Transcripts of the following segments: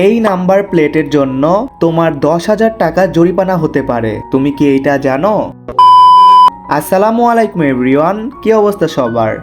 এই নাম্বার প্লেটের জন্য তোমার 10,000 টাকা জরিমানা হতে পারে। তুমি কি এইটা জানো? আসসালামু আলাইকুম এভরিওয়ান, কি অবস্থা সবার?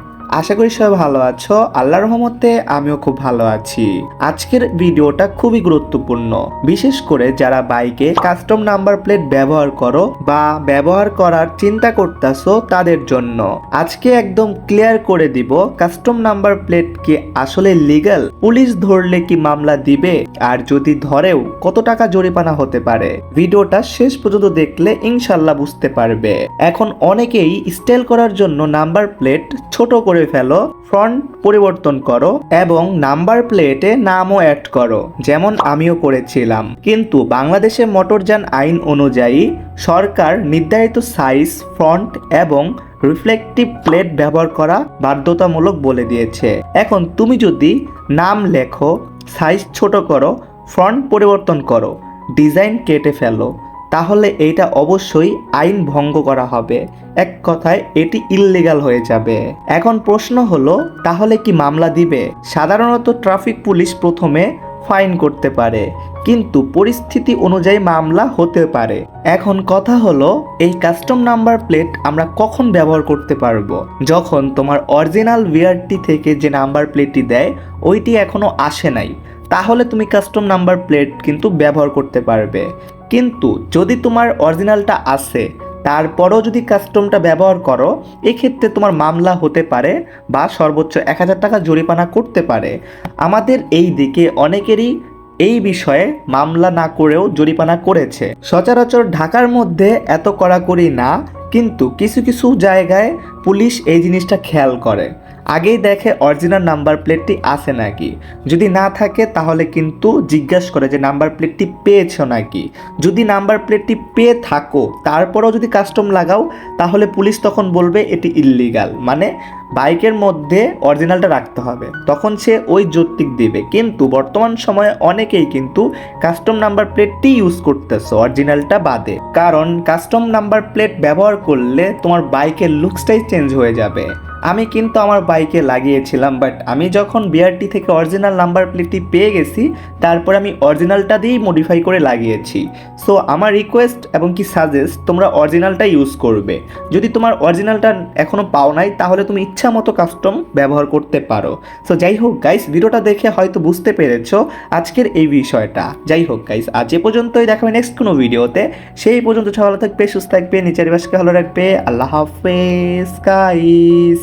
আশা করি সবাই ভালো আছো। আল্লাহর রহমতে আমিও খুব ভালো আছি। আজকের ভিডিওটা খুবই গুরুত্বপূর্ণ, বিশেষ করে যারা বাইকে কাস্টম নাম্বার প্লেট ব্যবহার করো বা ব্যবহার করার চিন্তা করতেছো তাদের জন্য। আজকে একদম ক্লিয়ার করে দিব কাস্টম নাম্বার প্লেট কি আসলে লিগ্যাল, পুলিশ ধরলে কি মামলা দিবে, আর যদি ধরেও কত টাকা জরিমানা হতে পারে। ভিডিওটা শেষ পর্যন্ত দেখলে ইনশাল্লাহ বুঝতে পারবে। এখন অনেকেই স্টাইল করার জন্য নাম্বার প্লেট ছোট করে ফেলো, ফ্রন্ট পরিবর্তন করো এবং নাম্বার প্লেটে নামও অ্যাড করো, যেমন আমিও করেছিলাম। কিন্তু বাংলাদেশের মোটরযান আইন অনুযায়ী সরকার নির্ধারিত সাইজ, ফ্রন্ট এবং রিফ্লেকটিভ প্লেট ব্যবহার করা বাধ্যতামূলক বলে দিয়েছে। এখন তুমি যদি নাম লেখো, সাইজ ছোট করো, ফ্রন্ট পরিবর্তন করো, ডিজাইন কেটে ফেলো, তাহলে এইটা অবশ্যই আইন ভঙ্গ করা হবে। এক কথায় এটি ইললিগাল হয়ে যাবে। এখন প্রশ্ন হলো, তাহলে কি মামলা দিবে? সাধারণত ট্রাফিক পুলিশ প্রথমে ফাইন করতে পারে, কিন্তু পরিস্থিতি অনুযায়ী মামলা হতে পারে। এখন কথা হলো, এই কাস্টম নাম্বার প্লেট আমরা কখন ব্যবহার করতে পারবো? যখন তোমার অরিজিনাল ভিআরটি থেকে যে নাম্বার প্লেটটি দেয় ওইটি এখনো আসে নাই, তাহলে তুমি কাস্টম নাম্বার প্লেট কিন্তু ব্যবহার করতে পারবে। কিন্তু যদি তোমার অরিজিনালটা আসে, তারপরও যদি কাস্টমটা ব্যবহার করো, এক্ষেত্রে তোমার মামলা হতে পারে বা সর্বোচ্চ 1,000 টাকা জরিমানা করতে পারে। আমাদের এই দিকে অনেকেরই এই বিষয়ে মামলা না করেও জরিমানা করেছে। সচরাচর ঢাকার মধ্যে এত কড়াকড়ি না, কিন্তু কিছু কিছু জায়গায় পুলিশ এই জিনিসটা খেয়াল করে, আগেই দেখে অরিজিনাল নাম্বার প্লেটটি আছে নাকি। যদি না থাকে তাহলে কিন্তু জিজ্ঞাসা করে যে নাম্বার প্লেটটি পেয়েছো নাকি। যদি নাম্বার প্লেটটি পেয়ে থাকো তারপরেও যদি কাস্টম লাগাও, তাহলে পুলিশ তখন বলবে এটি ইললিগাল, মানে বাইকের মধ্যে অরিজিনালটা রাখতে হবে, তখন সে ওই যৌক্তিক দিবে। কিন্তু বর্তমান সময়ে অনেকেই কিন্তু কাস্টম নাম্বার প্লেটটি ইউজ করতেছে অরিজিনালটা বাদে, কারণ কাস্টম নাম্বার প্লেট ব্যবহার করলে তোমার বাইকের লুকসটাই চেঞ্জ হয়ে যাবে। আমি কিন্তু আমার বাইকে লাগিয়েছিলাম, বাট আমি যখন বিআরটি থেকে অরিজিনাল নাম্বার প্লেটটি পেয়ে গেছি, তারপর আমি অরিজিনালটা দিয়েই মডিফাই করে লাগিয়েছি। সো আমার রিকোয়েস্ট এবং কি সাজেস্ট, তোমরা অরিজিনালটা ইউজ করবে। যদি তোমার অরিজিনালটা এখনও পাও নাই, তাহলে তুমি ইচ্ছা মতো কাস্টম ব্যবহার করতে পারো। সো যাই হোক গাইস, ভিডিওটা দেখে হয়তো বুঝতে পেরেছো আজকের এই বিষয়টা। যাই হোক গাইস, আজ এ পর্যন্তই, দেখাবে নেক্সট কোনো ভিডিওতে। সেই পর্যন্ত ভালো থাকবে, সুস্থ থাকবে, নিচের বাসকে ভালো রাখবে। আল্লাহ হাফেজ গাইস।